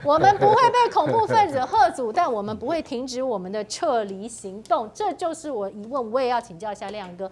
我们不会被恐怖分子嚇阻，但我们不会停止我们的撤离行动。这就是我疑问，我也要请教一下亮哥。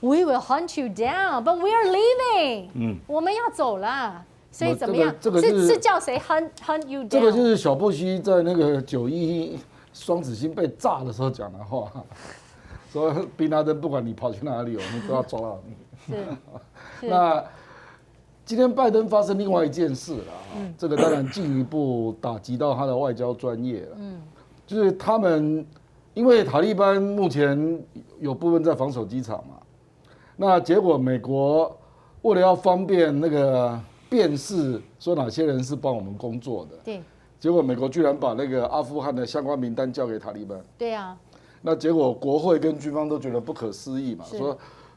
We will hunt you down, but we are leaving。我们要走了，所以怎么样？是叫谁 hunt you down？ 这个就是小布希在那个911双子星被炸的时候讲的话，说宾拉登不管你跑去哪里，我们都要抓到你。那今天拜登发生另外一件事了，这个当然进一步打击到他的外交专业了。就是他们因为塔利班目前有部分在防守机场嘛，那结果美国为了要方便那个辨识，说哪些人是帮我们工作的，对，结果美国居然把那个阿富汗的相关名单交给塔利班。对啊，那结果国会跟军方都觉得不可思议嘛，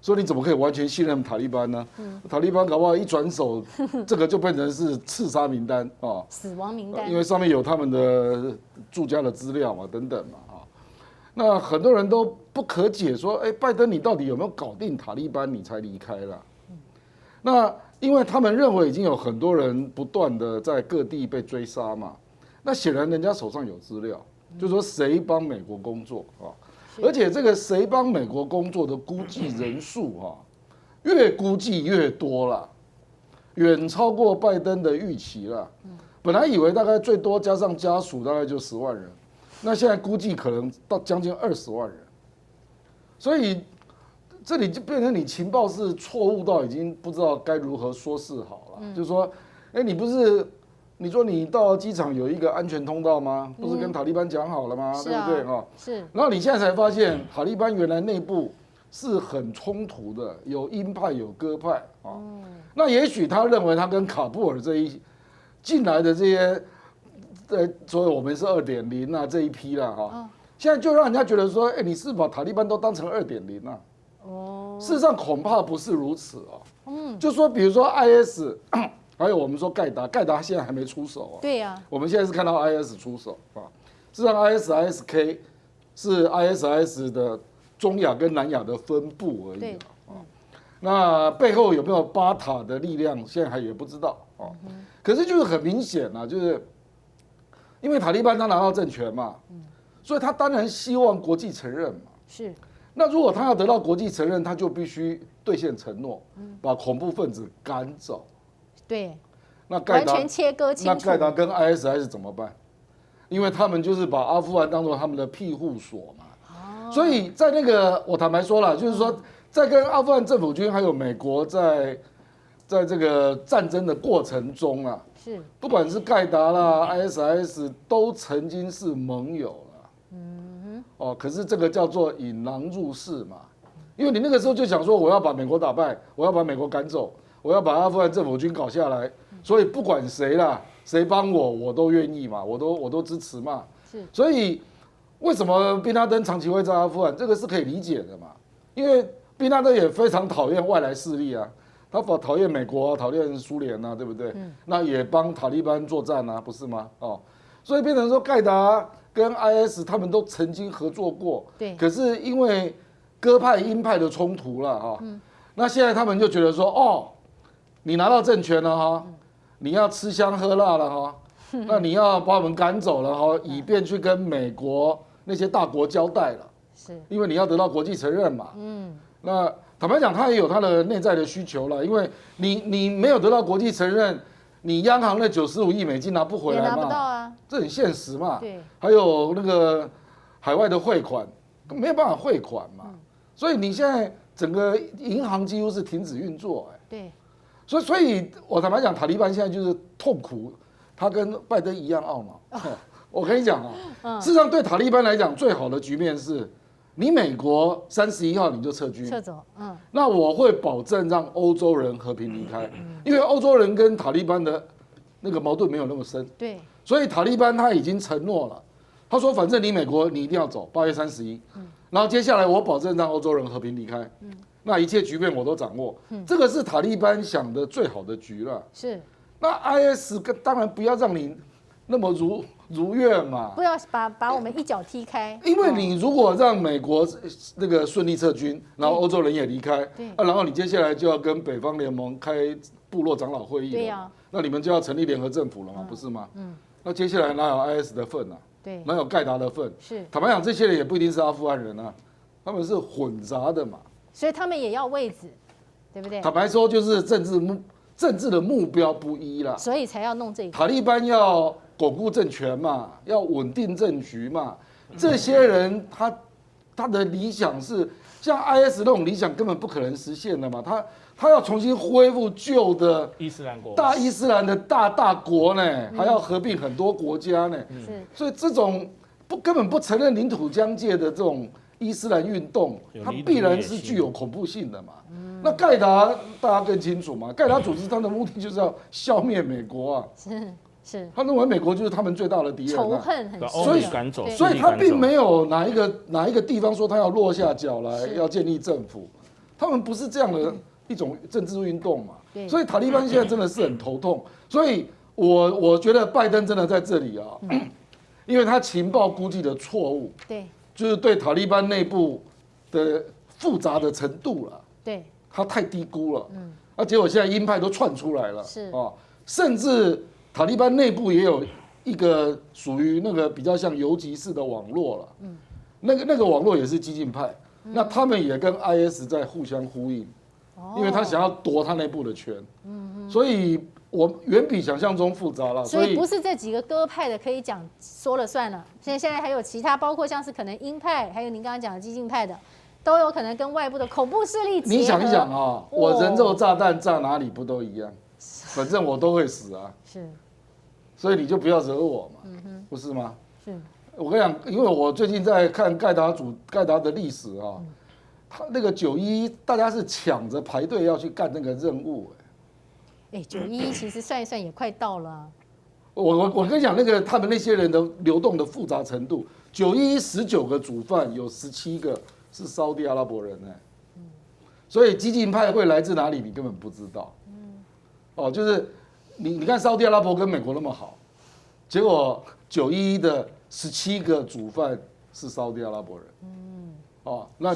说你怎么可以完全信任塔利班呢？塔利班搞不好一转手，这个就变成是刺杀名单啊，死亡名单，因为上面有他们的住家的资料嘛，等等嘛啊。那很多人都不可解，说，拜登你到底有没有搞定塔利班，你才离开了？那因为他们认为已经有很多人不断的在各地被追杀嘛，那显然人家手上有资料，就说谁帮美国工作啊。而且这个谁帮美国工作的估计人数越估计越多了，远超过拜登的预期了。本来以为大概最多加上家属大概就10万人，那现在估计可能到将近20万人。所以这里就变成你情报是错误到已经不知道该如何说是好了。就是说，你不是你说你到机场有一个安全通道吗？不是跟塔利班讲好了吗？对不对哈？是。然后你现在才发现，塔利班原来内部是很冲突的，有鹰派有鸽派啊。那也许他认为他跟卡布尔这一进来的这些，所以我们是2.0啊这一批啦哈。现在就让人家觉得说，你是把塔利班都当成2.0啊？事实上恐怕不是如此哦。就说比如说 IS。还有我们说盖达现在还没出手啊。对呀。我们现在是看到 IS 出手啊。事实上 ISISK 是 ISIS 的中亚跟南亚的分部而已啊。那背后有没有巴塔的力量，现在还也不知道啊。可是就是很明显啊，就是因为塔利班他拿到政权嘛，所以他当然希望国际承认嘛。是。那如果他要得到国际承认，他就必须兑现承诺，把恐怖分子赶走。对，那盖达完全切割清楚。那盖达跟 ISIS 怎么办？因为他们就是把阿富汗当作他们的庇护所嘛。所以在那个我坦白说了，就是说在跟阿富汗政府军还有美国在这个战争的过程中啊，是不管是盖达啦 ISIS 都曾经是盟友了。可是这个叫做引狼入室嘛，因为你那个时候就想说我要把美国打败，我要把美国赶走。我要把阿富汗政府军搞下来，所以不管谁啦，谁帮我都愿意嘛，我都支持嘛。所以为什么宾拉登长期会在阿富汗，这个是可以理解的嘛？因为宾拉登也非常讨厌外来势力啊，他讨厌美国啊，讨厌苏联啊，对不对？那也帮塔利班作战啊，不是吗？所以变成说盖达跟 IS 他们都曾经合作过，对。可是因为鸽派鹰派的冲突了哈，那现在他们就觉得说你拿到政权了哈，你要吃香喝辣了哈，那你要把我们赶走了哈，以便去跟美国那些大国交代了，是，因为你要得到国际承认嘛。那坦白讲，他也有他的内在的需求了，因为你没有得到国际承认，你央行那95亿美金拿不回来嘛，也拿不到啊，这很现实嘛。对，还有那个海外的汇款没有办法汇款嘛，所以你现在整个银行几乎是停止运作，对。所以，我坦白讲，塔利班现在就是痛苦，他跟拜登一样懊恼。我跟你讲事实上对塔利班来讲，最好的局面是，你美国31号你就撤军，撤走，那我会保证让欧洲人和平离开，因为欧洲人跟塔利班的那个矛盾没有那么深，对，所以塔利班他已经承诺了，他说反正你美国你一定要走，8月31，然后接下来我保证让欧洲人和平离开，那一切局面我都掌握，这个是塔利班想的最好的局了。是，那 IS 当然不要让你那么如愿嘛，不要把我们一脚踢开。因为你如果让美国那个顺利撤军，然后欧洲人也离开，然后你接下来就要跟北方联盟开部落长老会议了，对呀，那你们就要成立联合政府了嘛，不是吗？那接下来哪有 IS 的份啊？对，哪有盖达的份？是，坦白讲，这些人也不一定是阿富汗人啊，他们是混杂的嘛。所以他们也要位置，对不对？坦白说，就是政治的目标不一啦，所以才要弄这个。塔利班要巩固政权嘛，要稳定政局嘛。这些人他的理想是像 IS 那种理想根本不可能实现的嘛，他要重新恢复旧的伊斯兰国大伊斯兰的大国呢，还要合并很多国家呢，是，所以这种根本不承认领土疆界的这种伊斯兰运动，它必然是具有恐怖性的嘛。那盖达大家更清楚嘛，盖达组织它的目的就是要消灭美国啊，是，他认为美国就是他们最大的敌人、啊，仇恨很深，所以赶走，所以他并没有哪一个地方说他要落下脚来，要建立政府，他们不是这样的一种政治运动嘛。所以塔利班现在真的是很头痛，所以我觉得拜登真的在这里啊，因为他情报估计的错误，对，就是对塔利班内部的复杂的程度了，对，他太低估了，结果现在鹰派都窜出来了，是啊，甚至塔利班内部也有一个属于那个比较像游击式的网络了，那个网络也是激进派，那他们也跟 IS 在互相呼应，因为他想要夺他内部的权，所以我远比想象中复杂了，所以不是这几个鸽派的可以讲说了算了，现在还有其他，包括像是可能鹰派，还有您刚刚讲的激进派的，都有可能跟外部的恐怖势力结合。你想一想啊，我人肉炸弹炸哪里不都一样？反正我都会死啊，是，所以你就不要惹我嘛，不是吗？是，我跟你讲，因为我最近在看盖达的历史啊，他那个911大家是抢着排队要去干那个任务，哎，911其实算一算也快到了啊。我跟你讲，那个他们那些人的流动的复杂程度，91119个主犯有17个是沙地阿拉伯人所以激进派会来自哪里，你根本不知道。就是你看沙地阿拉伯跟美国那么好，结果911的17个主犯是沙地阿拉伯人。那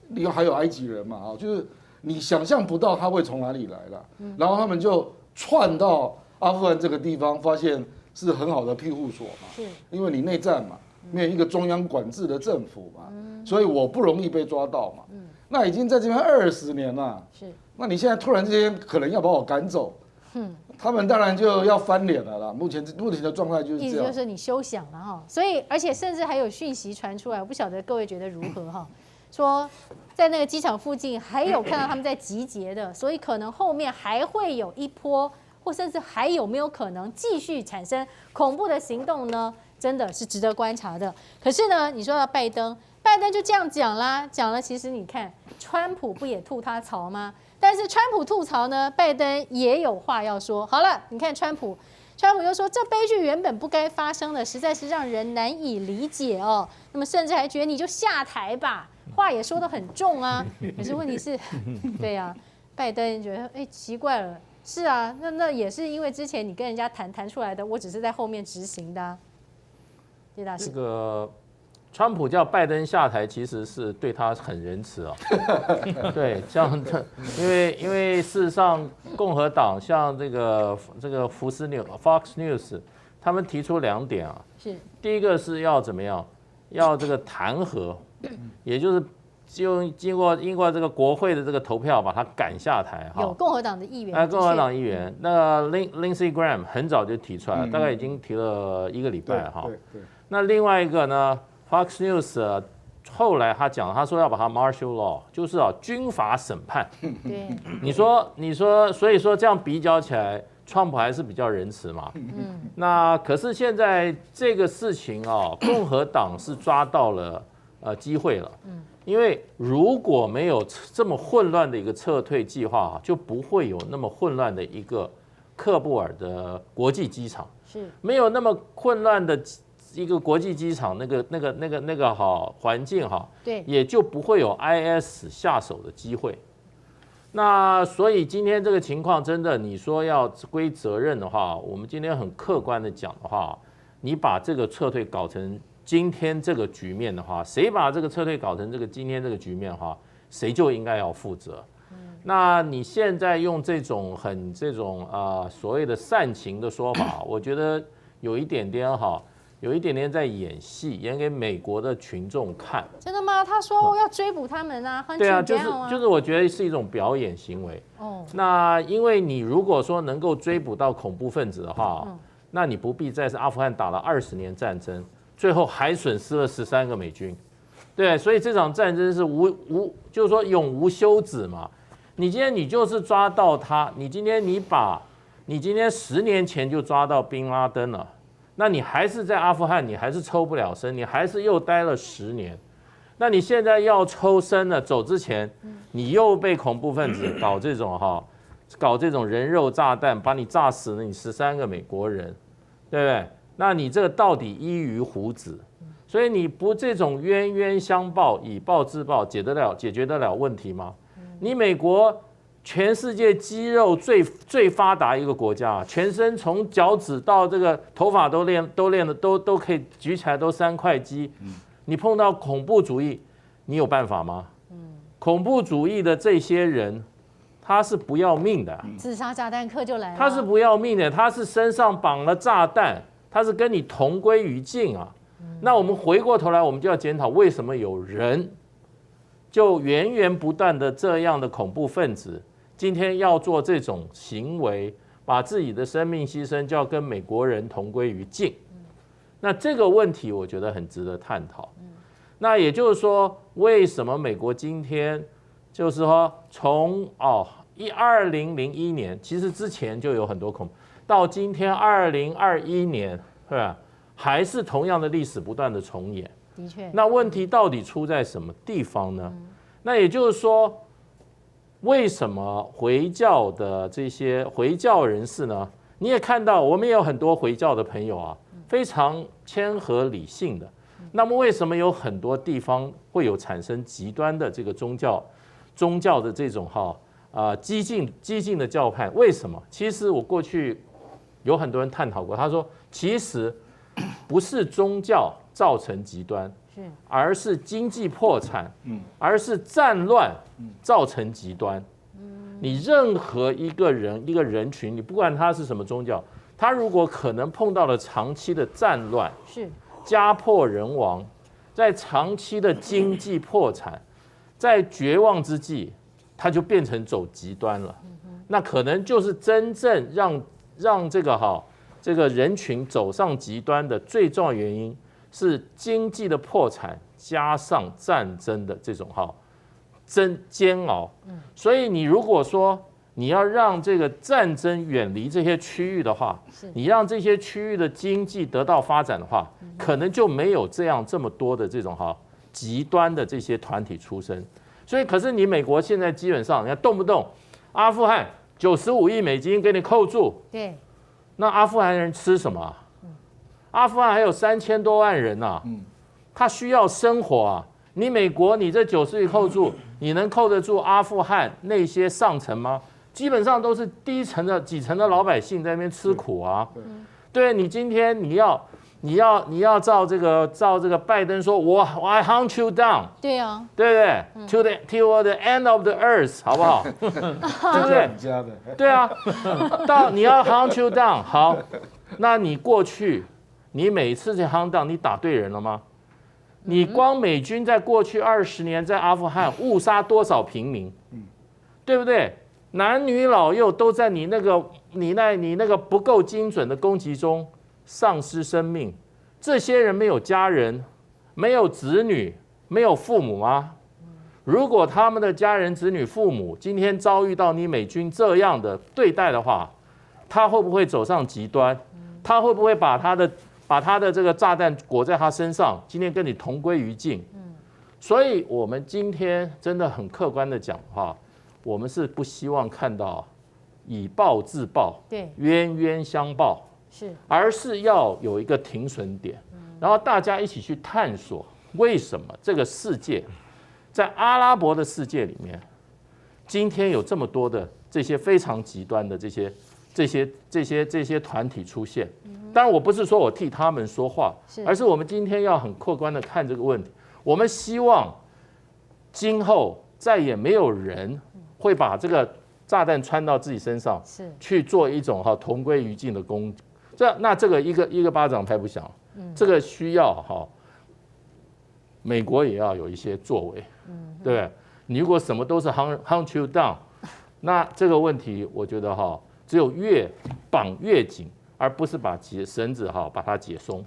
你还有埃及人嘛？就是你想象不到他会从哪里来了，然后他们就窜到阿富汗这个地方，发现是很好的庇护所嘛，因为你内战嘛，没有一个中央管制的政府嘛，所以我不容易被抓到嘛。那已经在这边20年了，那你现在突然之间可能要把我赶走，他们当然就要翻脸了啦。目前的状态就是这样，意思就是你休想了哈。所以而且甚至还有讯息传出来，我不晓得各位觉得如何哈？说在那个机场附近还有看到他们在集结的，所以可能后面还会有一波，或甚至还有没有可能继续产生恐怖的行动呢？真的是值得观察的。可是呢，你说到拜登就这样讲啦，讲了，其实你看川普不也吐他槽吗？但是川普吐槽呢，拜登也有话要说。好了，你看川普又说这悲剧原本不该发生的，实在是让人难以理解哦。那么甚至还觉得你就下台吧，话也说得很重啊。可是问题是，对啊，拜登觉得奇怪了，是啊，那也是因为之前你跟人家谈出来的，我只是在后面执行的。叶大师，这个川普叫拜登下台，其实是对他很仁慈啊。对，像因为事实上共和党像这个福斯 Fox News， 他们提出2点啊。是第一个是要怎么样？要这个弹劾，也就是经过这个国会的这个投票把他赶下台哈。有共和党的议员，共和党议员，那 Lindsey Graham 很早就提出来了，大概已经提了1个礼拜哈。对。那另外一个呢 ，Fox News 后来他说要把它 martial law， 就是军法审判。对。你说，所以说这样比较起来，川普还是比较仁慈嘛。那可是现在这个事情共和党是抓到了机会了。因为如果没有这么混乱的一个撤退计划，就不会有那么混乱的一个喀布尔的国际机场。是没有那么混乱的一个国际机场，那个环境对，也就不会有 IS 下手的机会。那所以今天这个情况真的，你说要归责任的话，我们今天很客观的讲的话，你把这个撤退搞成今天这个局面的话，谁把这个撤退搞成今天这个局面的话，谁就应该要负责。那你现在用这种所谓的煽情的说法，我觉得有一点点在演戏，演给美国的群众看。真的吗？他说要追捕他们啊，对啊，就是我觉得是一种表演行为。哦，那因为你如果说能够追捕到恐怖分子的话，那你不必在阿富汗打了20年战争，最后还损失了13个美军。对，所以这场战争是就是说永无休止嘛。你今天你就是抓到他，你今天10年前就抓到宾拉登了。那你还是在阿富汗，你还是抽不了身，你还是又待了10年。那你现在要抽身了，走之前，你又被恐怖分子搞这种人肉炸弹，把你炸死了，你13个美国人，对不对？那你这个到底依于胡子？所以你不这种冤冤相报，以暴制暴，解决得了问题吗？你美国全世界肌肉最发达一个国家，全身从脚趾到这个头发都可以举起来，都3块肌。你碰到恐怖主义，你有办法吗？恐怖主义的这些人，他是不要命的，自杀炸弹客就来了。他是不要命的，他是身上绑了炸弹，他是跟你同归于尽啊。那我们回过头来，我们就要检讨为什么有人就源源不断的这样的恐怖分子。今天要做这种行为，把自己的生命牺牲，就要跟美国人同归于尽。那这个问题，我觉得很值得探讨。那也就是说，为什么美国今天就是说从2001年，其实之前就有很多恐怖，到今天2021年，对吧？还是同样的历史不断的重演。的确。那问题到底出在什么地方呢？那也就是说，为什么回教的这些回教人士呢？你也看到，我们也有很多回教的朋友啊，非常谦和理性的。那么为什么有很多地方会有产生极端的这个宗教的这种激进的教派？为什么？其实我过去有很多人探讨过，他说其实不是宗教造成极端。而是经济破产，而是战乱造成极端。你任何一个人群，你不管他是什么宗教，他如果可能碰到了长期的战乱，家破人亡，在长期的经济破产，在绝望之际，他就变成走极端了。那可能就是真正让这个人群走上极端的最重要原因。是经济的破产加上战争的这种煎熬，所以你如果说你要让这个战争远离这些区域的话，你让这些区域的经济得到发展的话，可能就没有这么多的这种极端的这些团体出生。所以，可是你美国现在基本上，你看动不动阿富汗95亿美金给你扣住，对，那阿富汗人吃什么？阿富汗还有3000多万人啊，他需要生活啊。你美国，你这90亿扣住，你能扣得住阿富汗那些上层吗？基本上都是低层的几层的老百姓在那边吃苦啊。对，你今天你要照这个拜登说，I hunt you down， 对啊，对不对？till the end of the earth， 好不好？对不对？对啊，到你要 hunt you down， 好，那你过去。你每次这行当，你打对人了吗？你光美军在过去20年在阿富汗误杀多少平民，对不对？男女老幼都在你那个不够精准的攻击中丧失生命。这些人没有家人，没有子女，没有父母吗？如果他们的家人、子女、父母今天遭遇到你美军这样的对待的话，他会不会走上极端？他会不会把他的这个炸弹裹在他身上，今天跟你同归于尽？所以我们今天真的很客观的讲的话，我们是不希望看到以暴制暴，对，冤冤相报，而是要有一个停损点，然后大家一起去探索为什么这个世界，在阿拉伯的世界里面，今天有这么多的这些非常极端的这些团体出现。当然，我不是说我替他们说话，而是我们今天要很客观的看这个问题。我们希望今后再也没有人会把这个炸弹穿到自己身上，去做一种同归于尽的那这个一个巴掌拍不响，这个需要哈，美国也要有一些作为，对不对？你如果什么都是 hunt you down， 那这个问题我觉得哈，只有越绑越紧，而不是把绳子哈把它解松。